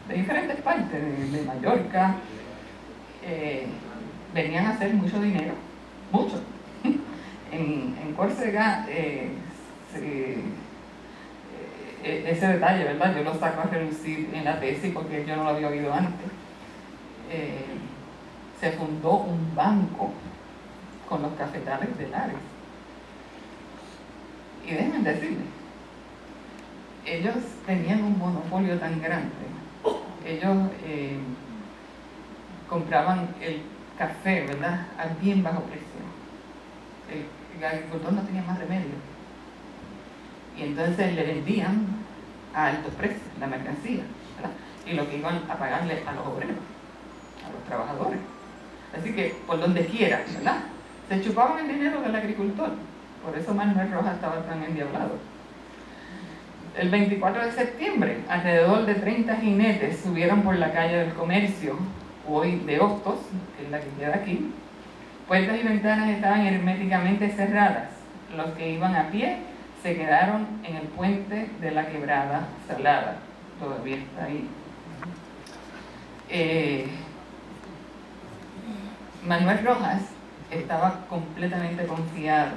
de diferentes partes, de Mallorca, venían a hacer mucho dinero, mucho. En Córcega, ese detalle, ¿verdad? Yo lo saco a relucir en la tesis porque yo no lo había oído antes. Se fundó un banco con los cafetales de Lares. Y déjenme decirles, ellos tenían un monopolio tan grande. Ellos compraban el café, ¿verdad?, a bien bajo precio. El agricultor no tenía más remedio. Y entonces le vendían a altos precios la mercancía, ¿verdad?, y lo que iban a pagarle a los obreros, a los trabajadores. Así que por donde quiera, ¿verdad?, se chupaban el dinero del agricultor. Por eso Manuel Rojas estaba tan endiablado. El 24 de septiembre, alrededor de 30 jinetes subieron por la calle del Comercio, hoy de Hostos, que es la que queda aquí. Puertas y ventanas estaban herméticamente cerradas. Los que iban a pie se quedaron en el puente de la Quebrada Salada. Todavía está ahí. Manuel Rojas estaba completamente confiado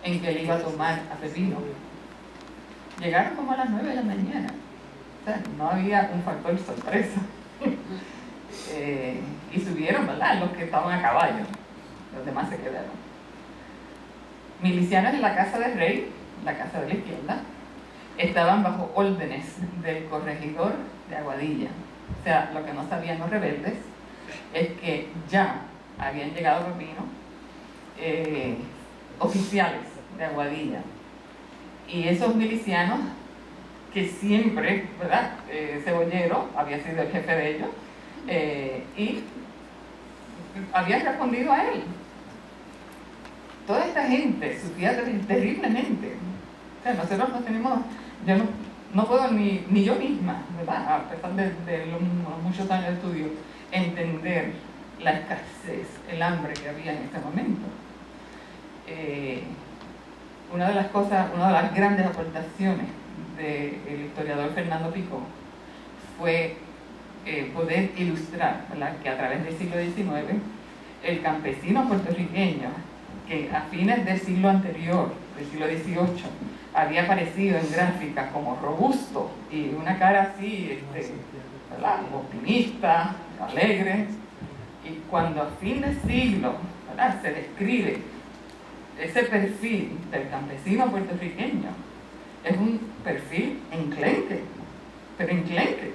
en que él iba a tomar a Pepino. Llegaron como a las 9 de la mañana. O sea, no había un factor sorpresa. Y subieron, ¿verdad?, los que estaban a caballo. Los demás se quedaron. Milicianos en la casa del rey, la casa de la izquierda, estaban bajo órdenes del corregidor de Aguadilla. O sea, lo que no sabían los rebeldes es que ya habían llegado a Pepino oficiales de Aguadilla. Y esos milicianos, que siempre, ¿verdad?, Cebollero había sido el jefe de ellos, y había respondido a él. Toda esta gente sufría terriblemente. O sea, nosotros no tenemos, yo no puedo ni yo misma, ¿verdad?, a pesar de los muchos años de estudio, entender la escasez, el hambre que había en este momento. Una de las grandes aportaciones del historiador Fernando Picó fue poder ilustrar, ¿verdad?, que a través del siglo XIX el campesino puertorriqueño, que a fines del siglo anterior, del siglo XVIII, había aparecido en gráficas como robusto y una cara así, ¿verdad?, optimista, alegre, y cuando a fin de siglo, ¿verdad?, se describe ese perfil del campesino puertorriqueño, es un perfil enclenque, pero enclenque.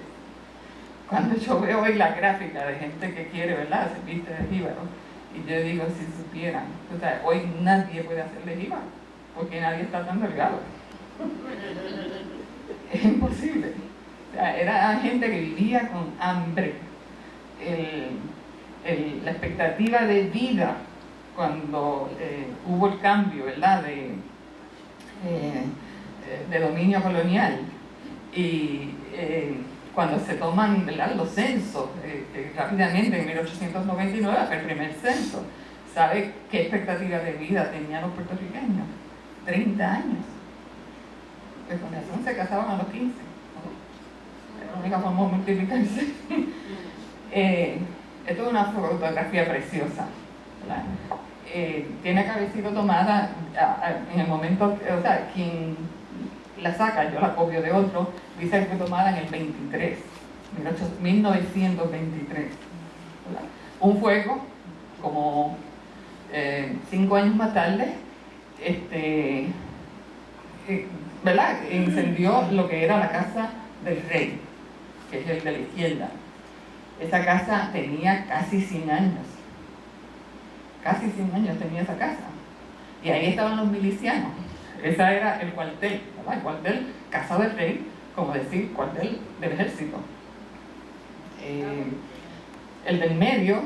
Cuando yo veo hoy la gráfica de gente que quiere, ¿verdad?, se viste de jíbaro, y yo digo, si supieran, o sea, hoy nadie puede hacerle jíbaro, porque nadie está tan delgado. Es imposible. O sea, era gente que vivía con hambre. La expectativa de vida cuando hubo el cambio, ¿verdad?, de dominio colonial, y cuando se toman, ¿verdad?, los censos, rápidamente en 1899 fue el primer censo. ¿Sabe qué expectativa de vida tenían los puertorriqueños? 30 años. Pues con razón se casaban a los 15, ¿no? Era la única forma de multiplicarse. Esto es una fotografía preciosa, ¿verdad? Tiene que haber sido tomada en el momento, o sea, quien la saca, yo la copio de otro, dice que fue tomada en el 23, 1923, ¿verdad? Un fuego, como 5 años más tarde, ¿verdad?, incendió lo que era la casa del rey, que es el de la izquierda. Esa casa tenía casi 100 años. Casi 100 años tenía esa casa. Y ahí estaban los milicianos. Ese era el cuartel, ¿verdad?, el cuartel Casa del Rey, como decir, cuartel del ejército. El del medio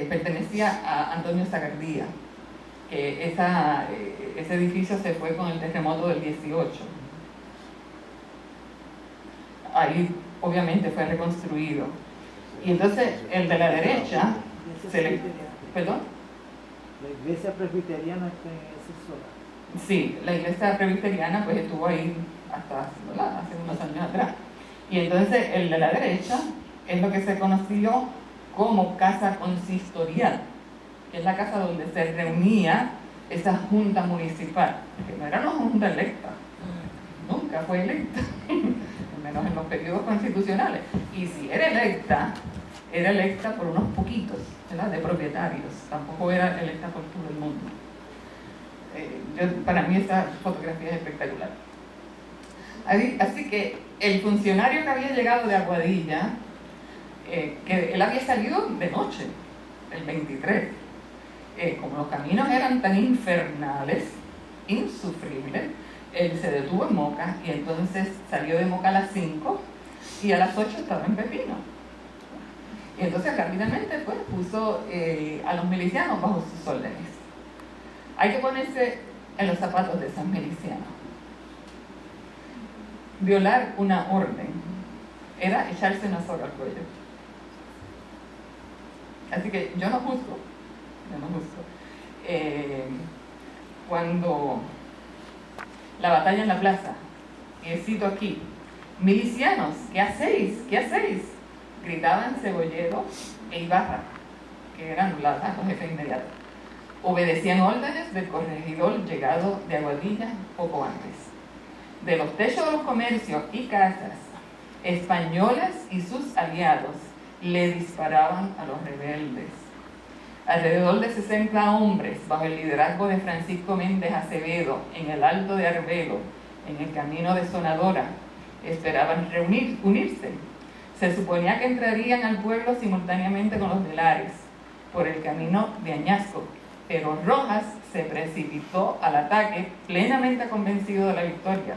pertenecía a Antonio Zagardía, que ese edificio se fue con el terremoto del 18. Ahí obviamente fue reconstruido. Y entonces el de la derecha ¿Perdón? La iglesia presbiteriana está en ese solar. Sí, la iglesia presbiteriana pues estuvo ahí hasta, ¿verdad?, hace unos años atrás. Y entonces el de la derecha es lo que se conoció como casa consistorial, que es la casa donde se reunía esa junta municipal, que no era una junta electa, nunca fue electa, al menos en los periodos constitucionales. Y si era electa por unos poquitos, ¿verdad?, de propietarios, tampoco era electa por todo el mundo. Para mí esa fotografía es espectacular. Así que el funcionario que había llegado de Aguadilla, que él había salido de noche, el 23, como los caminos eran tan infernales, insufribles, él se detuvo en Moca y entonces salió de Moca a las 5 y a las 8 estaba en Pepino. Y entonces rápidamente pues, puso a los milicianos bajo sus órdenes. Hay que ponerse en los zapatos de esos milicianos. Violar una orden era echarse una soga al cuello. Así que yo no juzgo. Cuando la batalla en la plaza, y cito aquí, milicianos, ¿qué hacéis? ¿Qué hacéis? Gritaban Cebollero e Ibarra, que eran los jefes inmediatos. Obedecían órdenes del corregidor llegado de Aguadilla poco antes. De los techos de los comercios y casas, españoles y sus aliados le disparaban a los rebeldes. Alrededor de 60 hombres, bajo el liderazgo de Francisco Méndez Acevedo, en el Alto de Arbelo, en el camino de Sonadora, esperaban unirse. Se suponía que entrarían al pueblo simultáneamente con los de Lares, por el camino de Añasco, pero Rojas se precipitó al ataque, plenamente convencido de la victoria.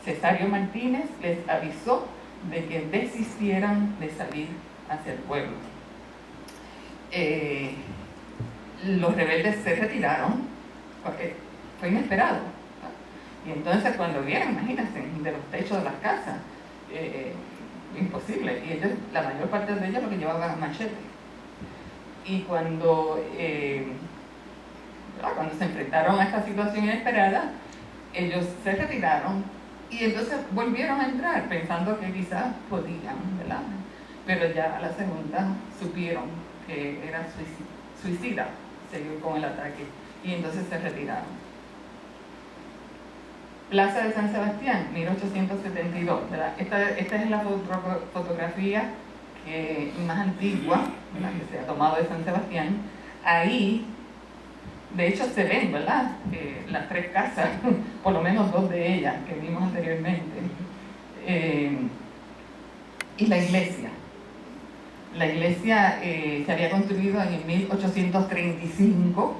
Cesario Martínez les avisó de que desistieran de salir hacia el pueblo. Los rebeldes se retiraron, porque fue inesperado, ¿no? Y entonces cuando vieron, imagínense, de los techos de las casas, imposible, y ellos, la mayor parte de ellos lo que llevaban machete. Y cuando se enfrentaron a esta situación inesperada, ellos se retiraron y entonces volvieron a entrar pensando que quizás podían, ¿verdad? Pero ya a la segunda supieron que era suicida seguir con el ataque y entonces se retiraron. Plaza de San Sebastián, 1872, ¿verdad? Esta es la fotografía más antigua, ¿verdad?, que se ha tomado de San Sebastián. Ahí, de hecho, se ven, ¿verdad?, las tres casas, por lo menos dos de ellas que vimos anteriormente, y la iglesia. La iglesia se había construido en el 1835,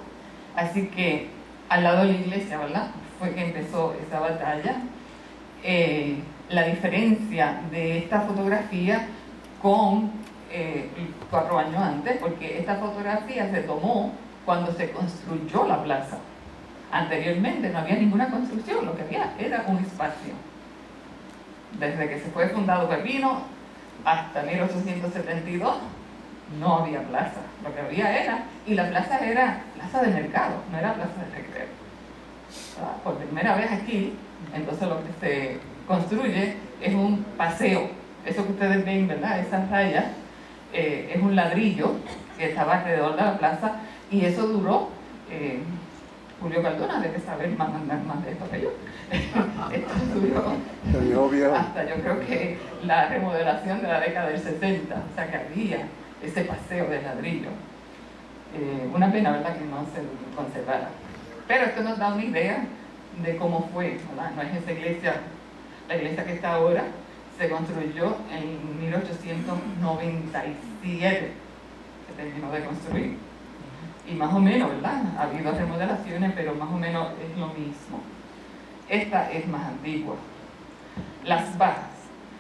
así que al lado de la iglesia, ¿verdad?, fue que empezó esa batalla. La diferencia de esta fotografía con 4 años antes, porque esta fotografía se tomó cuando se construyó la plaza. Anteriormente no había ninguna construcción, lo que había era un espacio. Desde que se fue fundado Pepino hasta 1872 no había plaza, lo que había era, y la plaza era plaza de mercado, no era plaza de recreo. Por primera vez aquí, entonces lo que se construye es un paseo. Eso que ustedes ven, ¿verdad?, esas rayas, es un ladrillo que estaba alrededor de la plaza, y eso duró, Julio Cardona debe saber más de esto que yo. Esto duró hasta yo creo que la remodelación de la década del 60, o sea que había ese paseo de ladrillo. Una pena, ¿verdad?, que no se conservara. Pero esto nos da una idea de cómo fue, ¿verdad? No es esa iglesia, la iglesia que está ahora, se construyó en 1897, se terminó de construir. Y más o menos, ¿verdad?, ha habido remodelaciones, pero más o menos es lo mismo. Esta es más antigua. Las bajas.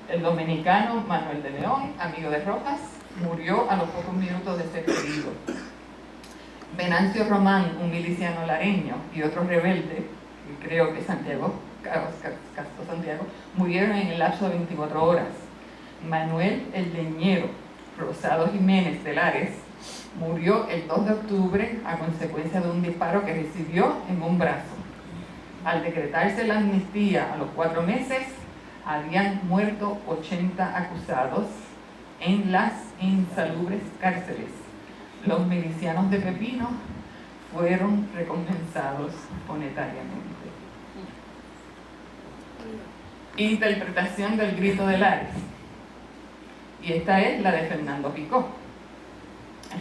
El dominicano Manuel de León, amigo de Rojas, murió a los pocos minutos de ser herido. Venancio Román, un miliciano lareño, y otro rebelde, que creo que Santiago, Castro Santiago, murieron en el lapso de 24 horas. Manuel el Leñero Rosado Jiménez de Lares murió el 2 de octubre a consecuencia de un disparo que recibió en un brazo. Al decretarse la amnistía a los 4 meses, habían muerto 80 acusados en las insalubres cárceles. Los milicianos de Pepino fueron recompensados monetariamente. Interpretación del grito de Lares. Y esta es la de Fernando Picó.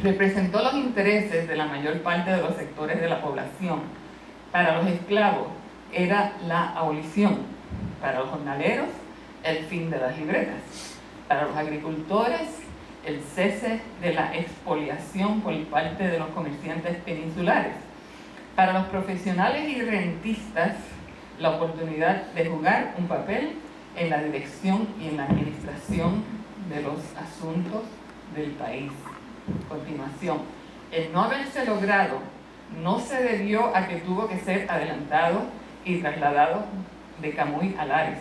Representó los intereses de la mayor parte de los sectores de la población. Para los esclavos era la abolición, para los jornaleros el fin de las libretas, para los agricultores el cese de la expoliación por parte de los comerciantes peninsulares, para los profesionales y rentistas la oportunidad de jugar un papel en la dirección y en la administración de los asuntos del país. Continuación, el no haberse logrado no se debió a que tuvo que ser adelantado y trasladado de Camuy a Lares,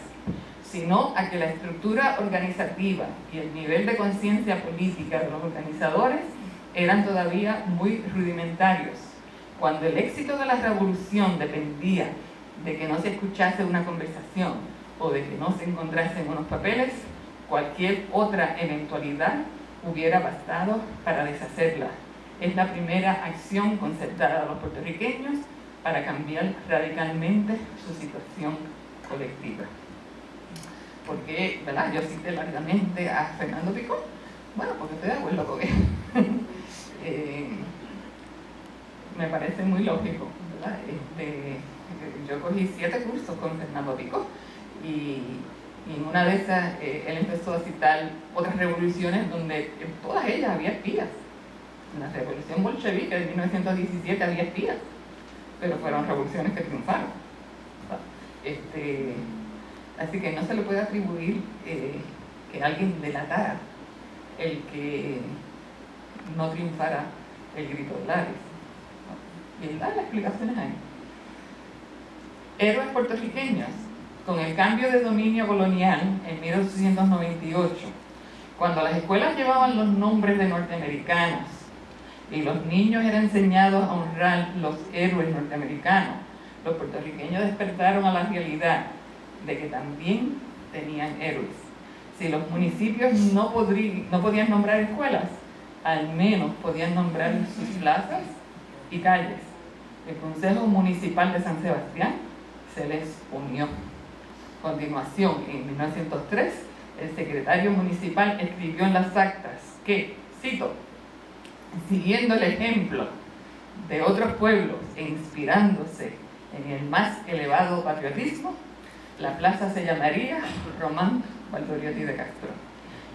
sino a que la estructura organizativa y el nivel de conciencia política de los organizadores eran todavía muy rudimentarios. Cuando el éxito de la revolución dependía de que no se escuchase una conversación o de que no se encontrasen unos papeles, cualquier otra eventualidad hubiera bastado para deshacerla. Es la primera acción concertada de los puertorriqueños para cambiar radicalmente su situación colectiva. Porque, ¿verdad? Yo cité largamente a Fernando Picó. Bueno, porque estoy de acuerdo con él. Me parece muy lógico, ¿verdad? Yo cogí 7 cursos con Fernando Picó y en una de esas él empezó a citar otras revoluciones donde en todas ellas había espías. En la revolución bolchevique de 1917 había espías, pero fueron revoluciones que triunfaron. Así que no se le puede atribuir que alguien delatara el que no triunfara el grito de Lares. Y él da las explicaciones ahí. Héroes puertorriqueños. Con el cambio de dominio colonial en 1898, cuando las escuelas llevaban los nombres de norteamericanos y los niños eran enseñados a honrar los héroes norteamericanos, los puertorriqueños despertaron a la realidad de que también tenían héroes. Si los municipios no podían nombrar escuelas, al menos podían nombrar sus plazas y calles. El Consejo Municipal de San Sebastián se les unió. A continuación, en 1903, el secretario municipal escribió en las actas que, cito, siguiendo el ejemplo de otros pueblos e inspirándose en el más elevado patriotismo, la plaza se llamaría Román Valdoriotti de Castro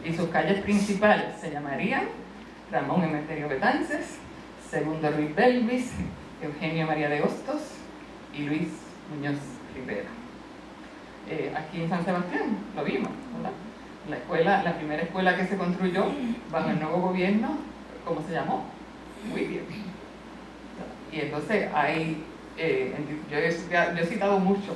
y sus calles principales se llamarían Ramón Emeterio Betances, Segundo Ruiz Belvis, Eugenio María de Hostos y Luis Muñoz Rivera. Aquí en San Sebastián lo vimos, ¿verdad? La primera escuela que se construyó bajo el nuevo gobierno, ¿cómo se llamó? Muy bien. Y entonces hay, yo he citado mucho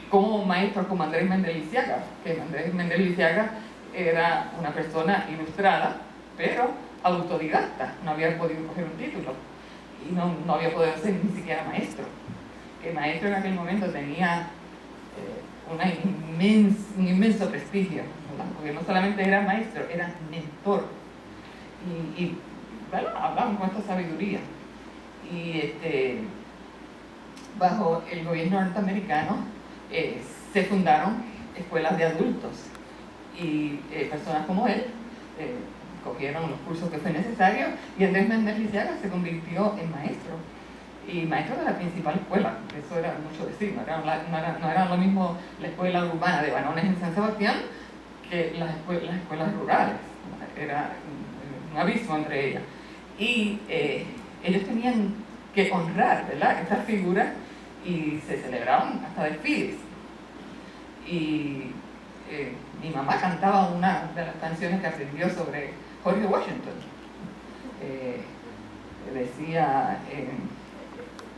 como maestros como Andrés Méndez Lisiaga, que Andrés Méndez Lisiaga era una persona ilustrada, pero autodidacta, no había podido coger un título y no había podido ser ni siquiera maestro. El maestro en aquel momento tenía un inmenso prestigio, ¿verdad? Porque no solamente era maestro, era mentor y bueno, hablamos con esta sabiduría. Y bajo el gobierno norteamericano se fundaron escuelas de adultos y personas como él cogieron los cursos que fue necesario y Andrés Méndez Lisiaga se convirtió en maestro y maestro de la principal escuela. Eso era mucho decir, no era lo mismo la escuela urbana de Banones en San Sebastián que las escuelas rurales. Era un abismo entre ellas y ellos tenían que honrar, ¿verdad?, estas figuras y se celebraban hasta desfiles y mi mamá cantaba una de las canciones que aprendió sobre George Washington. Decía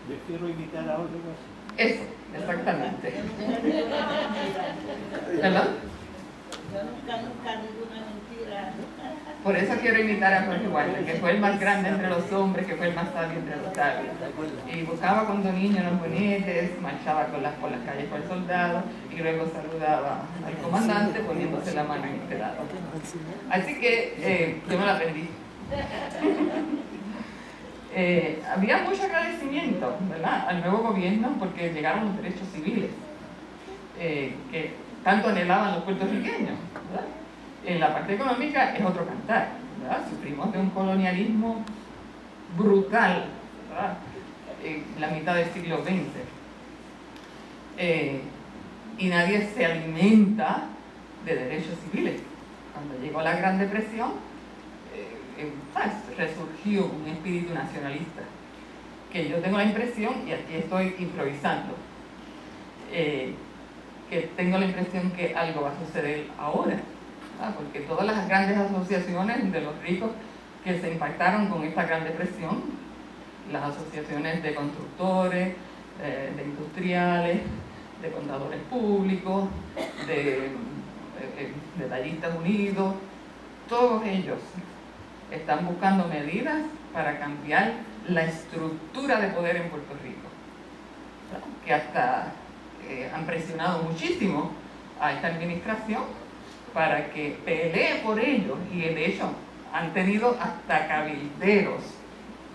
yo quiero imitar a George Washington. eso, exactamente. ¿Verdad? Yo nunca digo una mentira. Por eso quiero imitar a George Washington, que fue el más grande entre los hombres, que fue el más sabio entre los sabios. Y buscaba cuando niño en los bonetes, marchaba por las calles con el soldado y luego saludaba al comandante poniéndose la mano en este lado. Así que yo me lo aprendí. Había mucho agradecimiento, ¿verdad?, al nuevo gobierno porque llegaron los derechos civiles que tanto anhelaban los puertorriqueños, ¿verdad? En la parte económica es otro cantar, ¿verdad? Sufrimos de un colonialismo brutal, ¿verdad?, en la mitad del siglo XX. Y nadie se alimenta de derechos civiles. Cuando llegó la Gran Depresión, resurgió un espíritu nacionalista, que yo tengo la impresión, y aquí estoy improvisando, que tengo la impresión que algo va a suceder ahora, ¿verdad? Porque todas las grandes asociaciones de los ricos que se impactaron con esta Gran Depresión, las asociaciones de constructores, de industriales, de contadores públicos, de detallistas unidos, todos ellos están buscando medidas para cambiar la estructura de poder en Puerto Rico, ¿verdad?, que hasta han presionado muchísimo a esta administración para que pelee por ellos, y de hecho han tenido hasta cabilderos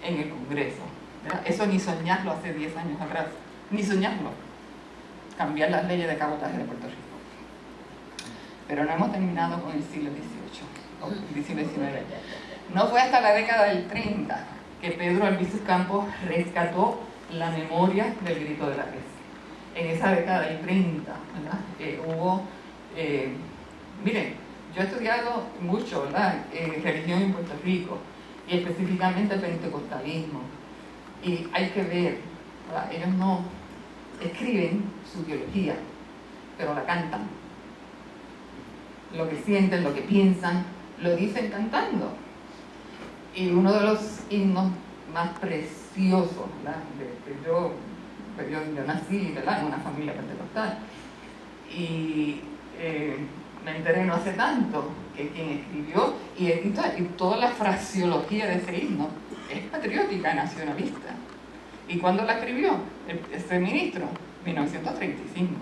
en el Congreso, ¿verdad? Eso ni soñarlo hace 10 años atrás, ni soñarlo, cambiar las leyes de cabotaje de Puerto Rico. Pero no hemos terminado con el siglo XVIII o el siglo XIX. No fue hasta la década del 30 que Pedro Albizu Campos rescató la memoria del grito de la res. En esa década del 30, ¿verdad?, hubo, miren, yo he estudiado mucho, ¿verdad?, religión en Puerto Rico, y específicamente el pentecostalismo, y hay que ver, ¿verdad?, ellos no escriben su teología, pero la cantan. Lo que sienten, lo que piensan, lo dicen cantando. Y uno de los himnos más preciosos, ¿verdad?, yo nací, ¿verdad?, en una familia pentecostal, y me enteré no hace tanto que quien escribió y toda la fraseología de ese himno es patriótica, nacionalista. ¿Y cuándo la escribió este ministro? 1935.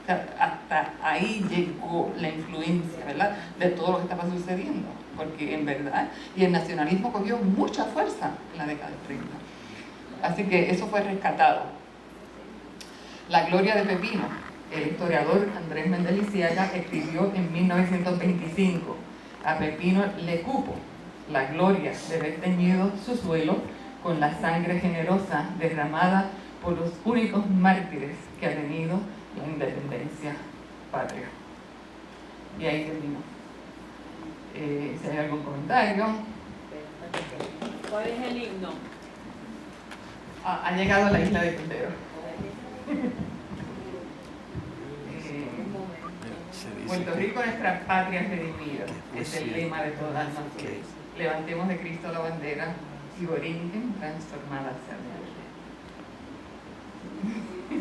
O sea, hasta ahí llegó la influencia, ¿verdad?, de todo lo que estaba sucediendo, porque en verdad, y el nacionalismo cogió mucha fuerza en la década del 30. Así que eso fue rescatado. La gloria de Pepino, el historiador Andrés Méndez Lisiaga escribió en 1925: a Pepino le cupo la gloria de haber teñido su suelo con la sangre generosa derramada por los únicos mártires que ha tenido la independencia patria. Y ahí terminó. Si hay algún comentario. ¿Cuál es el himno? Ha llegado a la isla de Cordero. Puerto Rico, nuestra patria redimida, es el lema de todas las naciones. Levantemos de Cristo la bandera y brinquen transformada hacia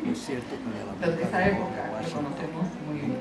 el Es cierto que Entonces, esa época lo conocemos muy bien.